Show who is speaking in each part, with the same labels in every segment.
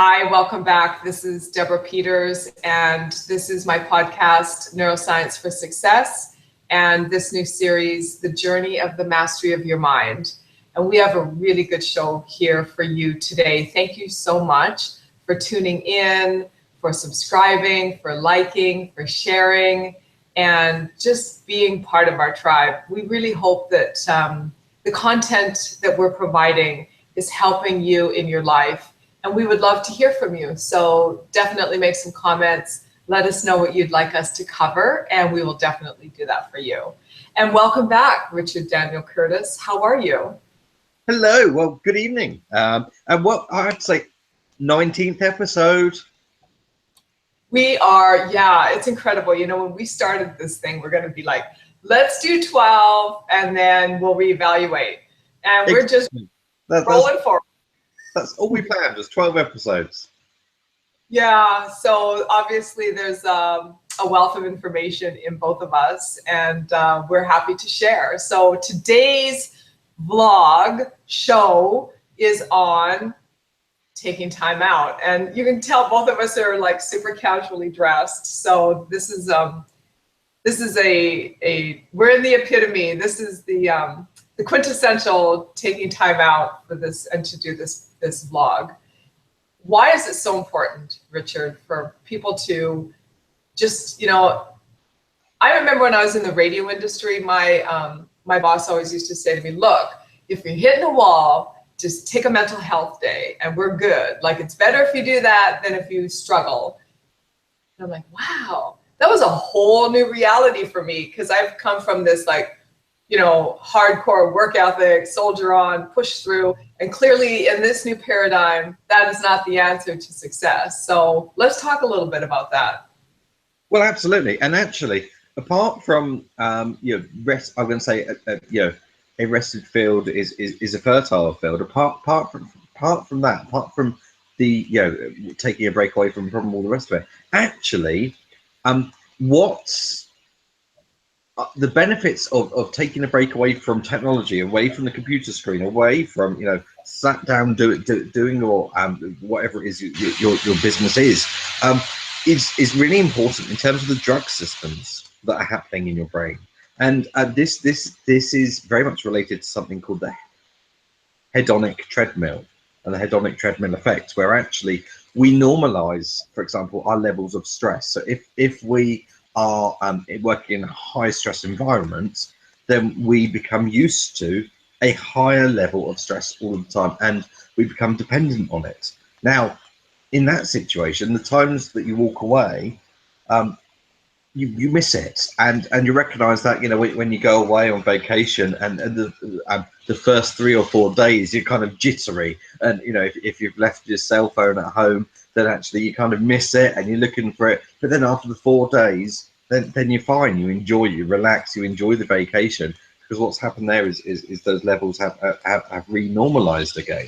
Speaker 1: Hi, welcome back. This is Deborah Peters, and this is my podcast, Neuroscience for Success, and this new series, The Journey of the Mastery of Your Mind. And we have a really good show here for you today. Thank you so much for tuning in, for subscribing, for liking, for sharing, and just being part of our tribe. We really hope that the content that we're providing is helping you in your life. And we would love to hear from you. So definitely make some comments. Let us know what you'd like us to cover, and we will definitely do that for you. And welcome back, Richard Daniel Curtis. How are you?
Speaker 2: Hello. Well, good evening. And what I'd say, 19th episode.
Speaker 1: We are, yeah, it's incredible. You know, when we started this thing, we're going to be like, let's do 12, and then we'll reevaluate. And we're just rolling forward.
Speaker 2: That's all we planned, was 12 episodes.
Speaker 1: Yeah, so obviously there's a wealth of information in both of us, and we're happy to share. So today's vlog show is on taking time out, and you can tell both of us are like super casually dressed. So this is a we're in the epitome. This is the quintessential taking time out for this and to do this vlog. Why is it so important, Richard, for people to just, you know, I remember when I was in the radio industry, my boss always used to say to me, look, if you're hitting a wall, just take a mental health day and we're good. Like, it's better if you do that than if you struggle. And I'm like, wow, that was a whole new reality for me, because I've come from this, like, you know, hardcore work ethic, soldier on, push through. And clearly in this new paradigm, that is not the answer to success. So let's talk a little bit about that.
Speaker 2: Well, absolutely. And actually, apart from, you know, rest, I'm going to say, you know, a rested field is a fertile field. Apart from that, apart from the, you know, taking a break away from all the rest of it, actually, what's the benefits of taking a break away from technology, away from the computer screen, away from, you know, sat down doing your whatever it is your business is really important in terms of the drug systems that are happening in your brain. And this is very much related to something called the hedonic treadmill and the hedonic treadmill effect, where actually we normalize, for example, our levels of stress. So if we are working in a high stress environment, then we become used to a higher level of stress all the time, and we become dependent on it. Now, in that situation, the times that you walk away, you miss it, and you recognize that, you know, when you go away on vacation and the first 3 or 4 days you're kind of jittery, and you know, if you've left your cell phone at home, then actually you kind of miss it and you're looking for it. But then after the 4 days, then you're fine, you enjoy, you relax, you enjoy the vacation, because what's happened there is those levels have renormalized again.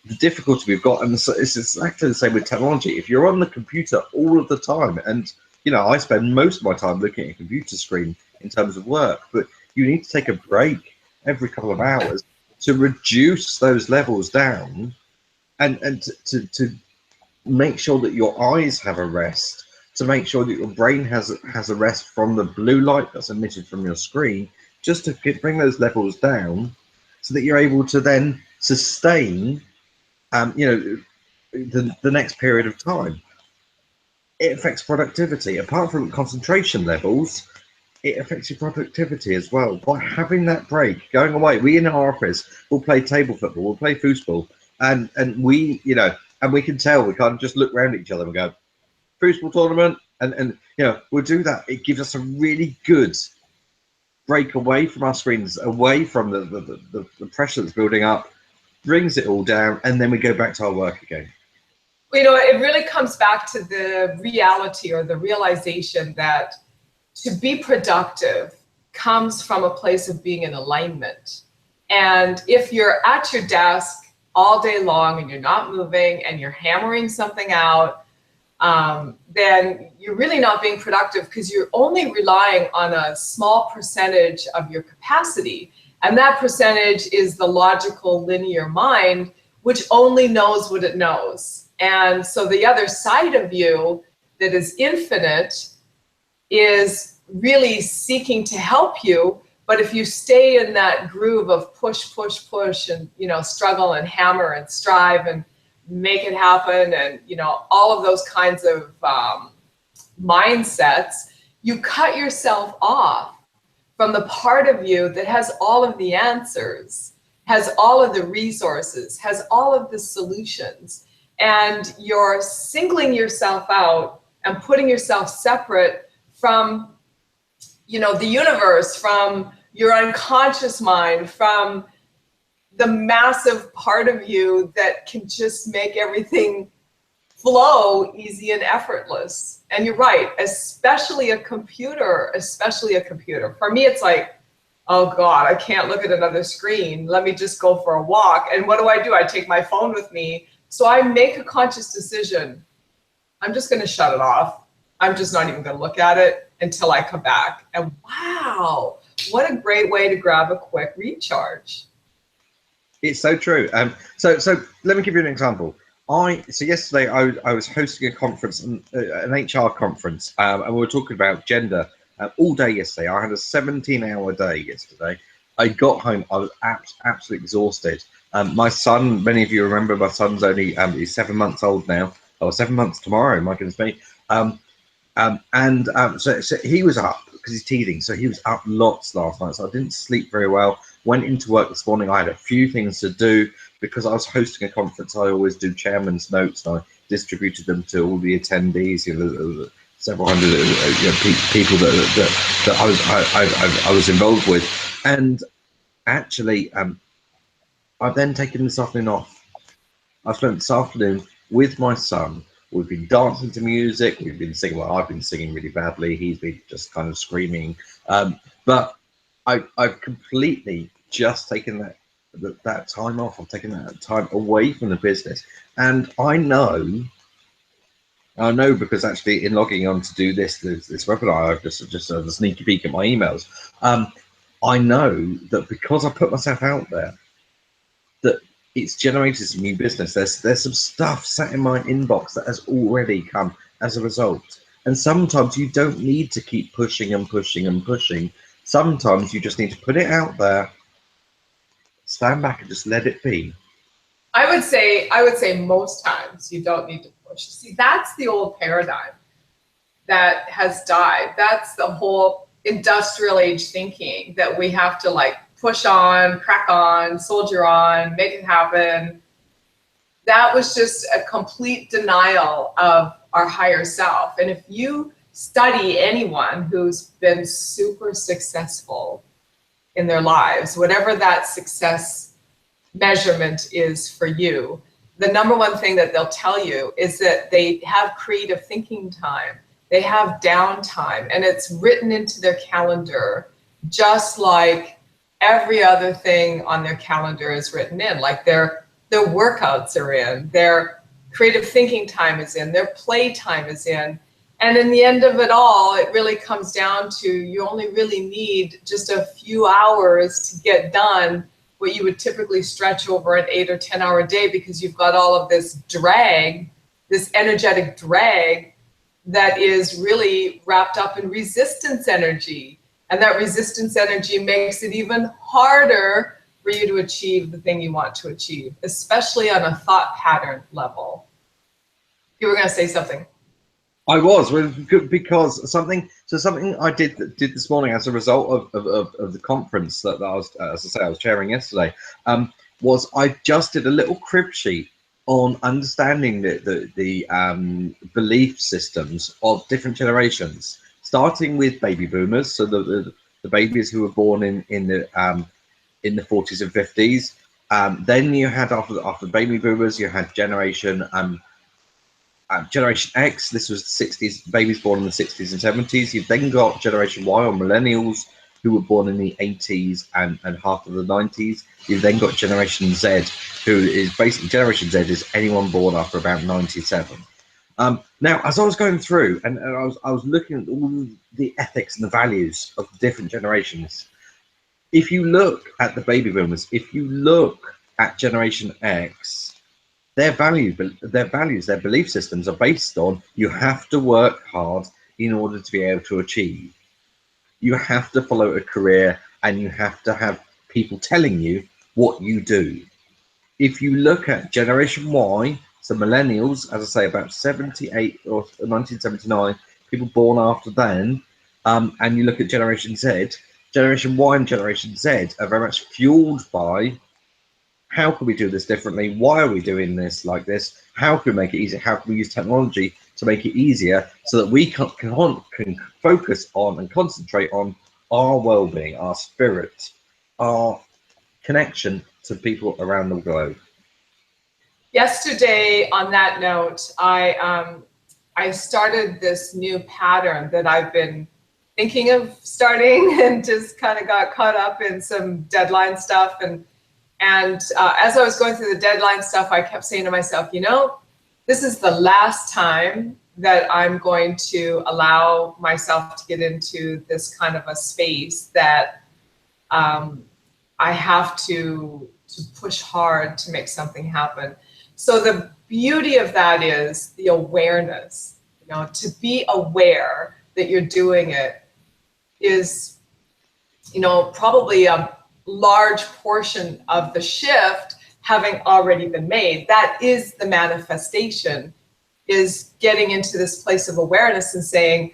Speaker 2: The difficulty we've got, and it's exactly the same with technology. If you're on the computer all of the time, and you know, I spend most of my time looking at a computer screen in terms of work, but you need to take a break every couple of hours to reduce those levels down, and to make sure that your eyes have a rest, to make sure that your brain has a rest from the blue light that's emitted from your screen, just to bring those levels down, so that you're able to then sustain, you know, the next period of time. It affects productivity. Apart from concentration levels, it affects your productivity as well. By having that break, going away, we in our office will play table football, we'll play foosball, and we, you know, and we can tell, we kind of just look around at each other and go, foosball tournament, and you know, we'll do that. It gives us a really good break away from our screens, away from the pressure that's building up, brings it all down, and then we go back to our work again.
Speaker 1: You know, it really comes back to the reality or the realization that to be productive comes from a place of being in alignment. And if you're at your desk all day long and you're not moving and you're hammering something out, then you're really not being productive, because you're only relying on a small percentage of your capacity. And that percentage is the logical linear mind, which only knows what it knows. And so the other side of you that is infinite is really seeking to help you. But if you stay in that groove of push, push, push, and, you know, struggle and hammer and strive and make it happen, and, you know, all of those kinds of mindsets, you cut yourself off from the part of you that has all of the answers, has all of the resources, has all of the solutions. And you're singling yourself out and putting yourself separate from, you know, the universe, from your unconscious mind, from the massive part of you that can just make everything flow easy and effortless. And you're right, especially a computer, For me, it's like, oh God, I can't look at another screen. Let me just go for a walk. And what do? I take my phone with me. So I make a conscious decision. I'm just going to shut it off. I'm just not even going to look at it until I come back. And wow, what a great way to grab a quick recharge.
Speaker 2: It's so true. So let me give you an example. So yesterday I was hosting a conference, an HR conference, and we were talking about gender all day yesterday. I had a 17-hour day yesterday. I got home, I was absolutely exhausted. My son, many of you remember, my son's only he's 7 months old now, or 7 months tomorrow. My goodness me. So he was up because he's teething. So he was up lots last night. So I didn't sleep very well. Went into work this morning. I had a few things to do because I was hosting a conference. I always do chairman's notes, and I distributed them to all the attendees. You know, several hundred people that I was involved with, and actually, I've then taken this afternoon off. I spent this afternoon with my son. We've been dancing to music. We've been singing. Well, I've been singing really badly. He's been just kind of screaming. But I've completely just taken that time off. I've taken that time away from the business. And I know because actually in logging on to do this webinar, I've just a sneaky peek at my emails. I know that because I put myself out there, that it's generated some new business. There's some stuff sat in my inbox that has already come as a result. And sometimes you don't need to keep pushing and pushing and pushing. Sometimes you just need to put it out there, stand back and just let it be.
Speaker 1: I would say most times you don't need to push. See, that's the old paradigm that has died. That's the whole industrial age thinking that we have to like push on, crack on, soldier on, make it happen. That was just a complete denial of our higher self. And if you study anyone who's been super successful in their lives, whatever that success measurement is for you, the number one thing that they'll tell you is that they have creative thinking time. They have downtime, and it's written into their calendar, just like every other thing on their calendar is written in, like their workouts are in, their creative thinking time is in, their play time is in. And in the end of it all, it really comes down to you only really need just a few hours to get done what you would typically stretch over an 8 or 10 hour day, because you've got all of this drag, this energetic drag that is really wrapped up in resistance energy. And that resistance energy makes it even harder for you to achieve the thing you want to achieve, especially on a thought pattern level. You were going to say something.
Speaker 2: I was, because something I did this morning as a result of the conference that I was, as I say, I was chairing yesterday, was I just did a little crib sheet on understanding the belief systems of different generations, starting with baby boomers, so the babies who were born in the 40s and 50s. Then you had after baby boomers, you had Generation X. This was the 60s, babies born in the 60s and 70s. You've then got Generation Y, or millennials, who were born in the 80s and half of the 90s. You've then got Generation Z, who is basically, Generation Z is anyone born after about 97. Now, as I was going through and I was looking at all the ethics and the values of the different generations, if you look at the baby boomers, if you look at Generation X, their values, their belief systems are based on you have to work hard in order to be able to achieve. You have to follow a career and you have to have people telling you what you do. If you look at Generation Y, so millennials, as I say, about 78 or 1979, people born after then, and you look at Generation Z, Generation Y and Generation Z are very much fueled by how can we do this differently? Why are we doing this like this? How can we make it easier? How can we use technology to make it easier so that we can focus on and concentrate on our well-being, our spirit, our connection to people around the globe?
Speaker 1: Yesterday, on that note, I started this new pattern that I've been thinking of starting and just kind of got caught up in some deadline stuff. And as I was going through the deadline stuff, I kept saying to myself, you know, this is the last time that I'm going to allow myself to get into this kind of a space that I have to push hard to make something happen. So the beauty of that is the awareness, you know, to be aware that you're doing it is, you know, probably a large portion of the shift having already been made. That is the manifestation, is getting into this place of awareness and saying,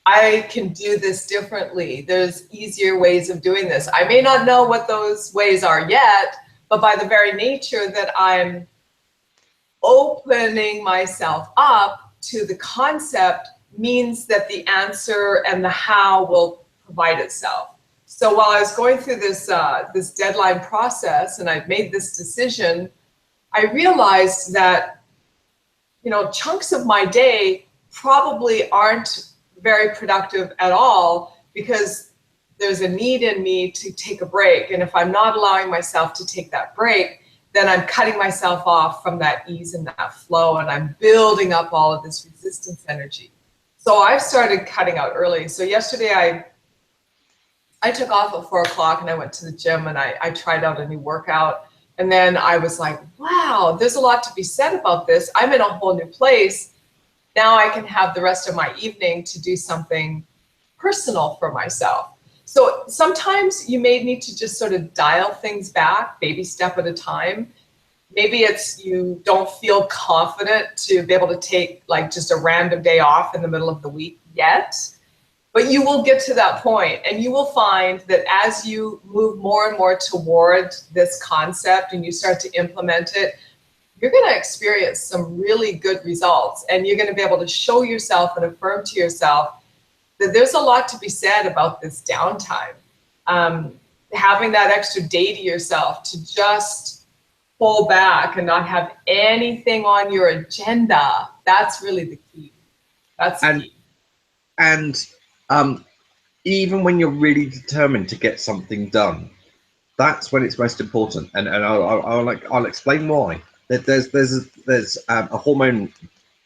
Speaker 1: I can do this differently. There's easier ways of doing this. I may not know what those ways are yet, but by the very nature that I'm opening myself up to the concept means that the answer and the how will provide itself. So while I was going through this this deadline process and I've made this decision, I realized that, you know, chunks of my day probably aren't very productive at all because there's a need in me to take a break. And if I'm not allowing myself to take that break, then I'm cutting myself off from that ease and that flow, and I'm building up all of this resistance energy. So I've started cutting out early. So yesterday I took off at 4 o'clock and I went to the gym and I tried out a new workout. And then I was like, wow, there's a lot to be said about this. I'm in a whole new place. Now I can have the rest of my evening to do something personal for myself. So sometimes you may need to just sort of dial things back, baby step at a time. Maybe it's you don't feel confident to be able to take like just a random day off in the middle of the week yet, but you will get to that point and you will find that as you move more and more toward this concept and you start to implement it, you're going to experience some really good results, and you're going to be able to show yourself and affirm to yourself that there's a lot to be said about this downtime. Having that extra day to yourself to just pull back and not have anything on your agenda, that's really the key. That's the key.
Speaker 2: And even when you're really determined to get something done, that's when it's most important. And I'll explain why. There's a hormone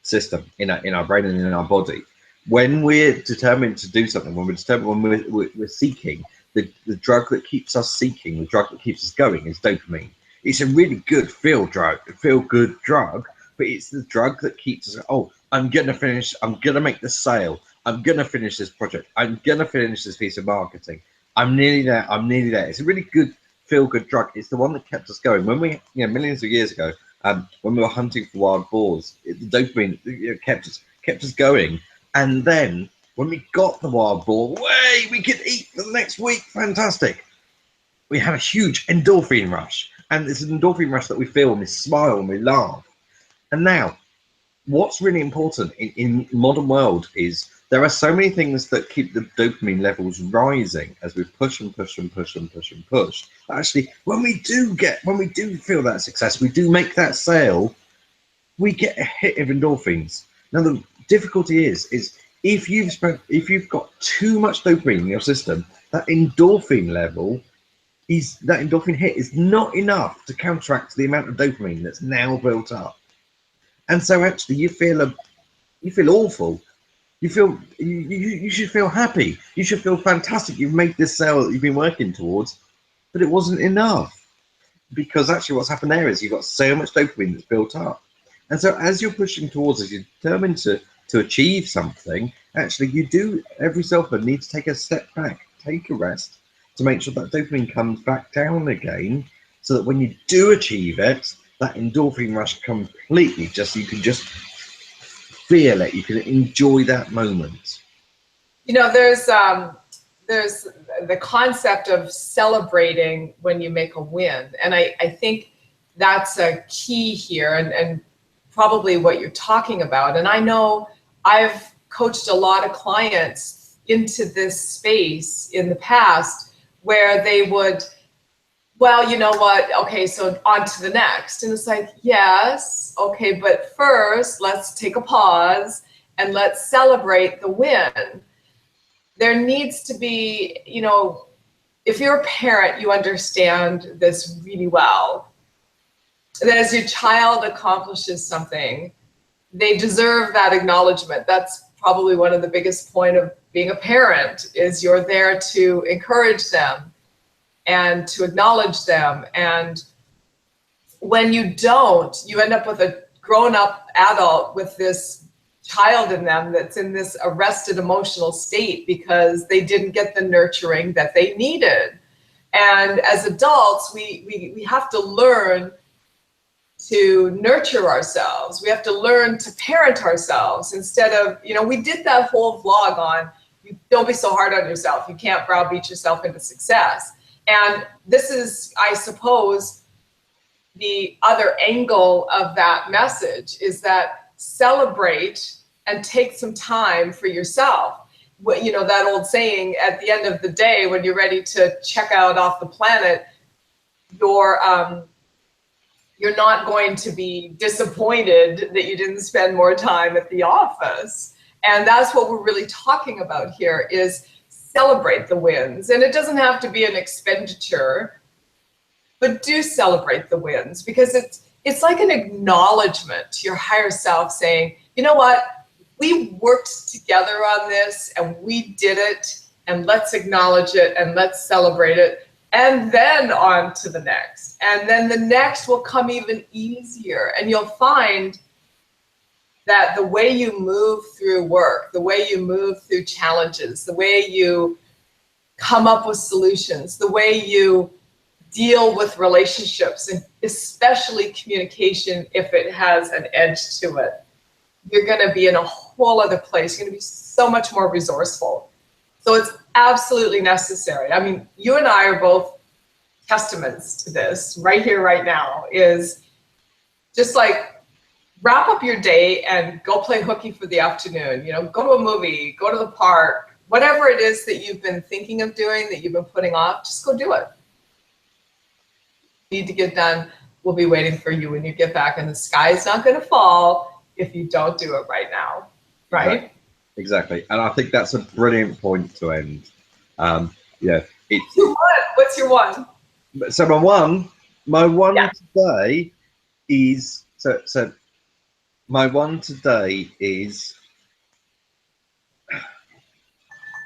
Speaker 2: system in our brain and in our body. When we're determined to do something, when we're seeking, the drug that keeps us seeking, the drug that keeps us going is dopamine. It's a really good feel good drug, but it's the drug that keeps us, oh, I'm gonna make this sale, I'm gonna finish this project, I'm gonna finish this piece of marketing, I'm nearly there. It's a really good feel good drug. It's the one that kept us going. When we, millions of years ago, when we were hunting for wild boars, the dopamine kept us going. And then when we got the wild boar, we could eat for the next week. Fantastic. We had a huge endorphin rush. And it's an endorphin rush that we feel when we smile and we laugh. And now, what's really important in modern world is there are so many things that keep the dopamine levels rising as we push and push and push and push and push. Actually, when we do feel that success, we do make that sale, we get a hit of endorphins. Now the difficulty is if you've got too much dopamine in your system, that endorphin hit is not enough to counteract the amount of dopamine that's now built up. And so actually you feel awful. You should feel happy. You should feel fantastic. You've made this sale that you've been working towards, but it wasn't enough. because actually what's happened there is you've got so much dopamine that's built up. And so as you're pushing towards it, you're determined to achieve something, actually you do every so often need to take a step back, take a rest to make sure that dopamine comes back down again, so that when you do achieve it, that endorphin rush completely just, you can just feel it, you can enjoy that moment.
Speaker 1: You know, there's the concept of celebrating when you make a win. And I think that's a key here, and probably what you're talking about. And I know I've coached a lot of clients into this space in the past where they would, well, you know what, okay, so on to the next. And it's like, yes, okay, but first let's take a pause and let's celebrate the win. There needs to be, you know, if you're a parent, you understand this really well. That as your child accomplishes something, they deserve that acknowledgement. That's probably one of the biggest points of being a parent, is you're there to encourage them and to acknowledge them. And when you don't, you end up with a grown-up adult with this child in them that's in this arrested emotional state because they didn't get the nurturing that they needed. And as adults, we have to learn to nurture ourselves. We have to learn to parent ourselves instead of, you know, we did that whole vlog on, you don't be so hard on yourself. You can't browbeat yourself into success. And this is, I suppose, the other angle of that message is that celebrate and take some time for yourself. You know, that old saying, at the end of the day, when you're ready to check out off the planet, you're not going to be disappointed that you didn't spend more time at the office. And that's what we're really talking about here, is celebrate the wins. And it doesn't have to be an expenditure, but do celebrate the wins, because it's like an acknowledgement to your higher self saying, you know what, we worked together on this and we did it, and let's acknowledge it and let's celebrate it. And then on to the next. And then the next will come even easier. And you'll find that the way you move through work, the way you move through challenges, the way you come up with solutions, the way you deal with relationships, and especially communication, if it has an edge to it, you're going to be in a whole other place. You're going to be so much more resourceful. So it's absolutely necessary. I mean, you and I are both testaments to this right here, right now, is just like wrap up your day and go play hooky for the afternoon. You know, go to a movie, go to the park, whatever it is that you've been thinking of doing, that you've been putting off, just go do it. Need to get done, will be waiting for you when you get back, and the sky is not going to fall if you don't do it right now, right?
Speaker 2: Exactly. And I think that's a brilliant point to end. Yeah, it's
Speaker 1: what's your one?
Speaker 2: So my one today is my one today is,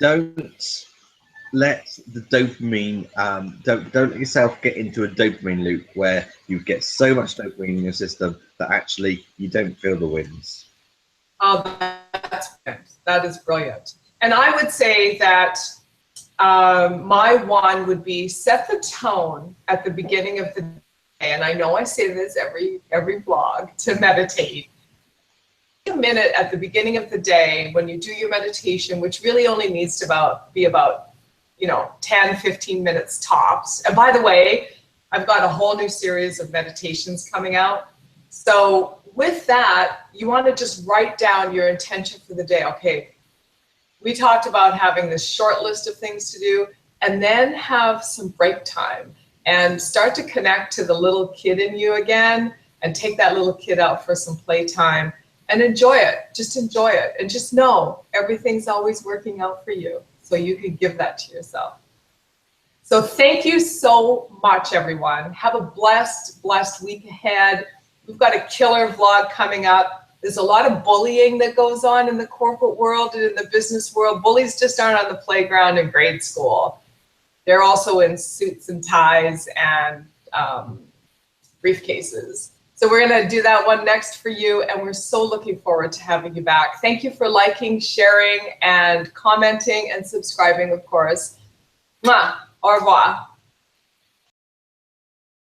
Speaker 2: don't let the dopamine, don't let yourself get into a dopamine loop where you get so much dopamine in your system that actually you don't feel the wins.
Speaker 1: Oh, that is brilliant. And I would say that my one would be set the tone at the beginning of the day. And I know I say this every vlog, to meditate. A minute at the beginning of the day when you do your meditation, which really only needs to be about 10, 15 minutes tops. And by the way, I've got a whole new series of meditations coming out. So with that, you want to just write down your intention for the day. Okay, we talked about having this short list of things to do, and then have some break time and start to connect to the little kid in you again, and take that little kid out for some playtime and enjoy it. Just enjoy it, and just know everything's always working out for you, so you can give that to yourself. So thank you so much, everyone. Have a blessed week ahead. We've got a killer vlog coming up. There's a lot of bullying that goes on in the corporate world and in the business world. Bullies just aren't on the playground in grade school. They're also in suits and ties and briefcases. So we're going to do that one next for you, and we're so looking forward to having you back. Thank you for liking, sharing, and commenting, and subscribing, of course. Mwah. Au revoir.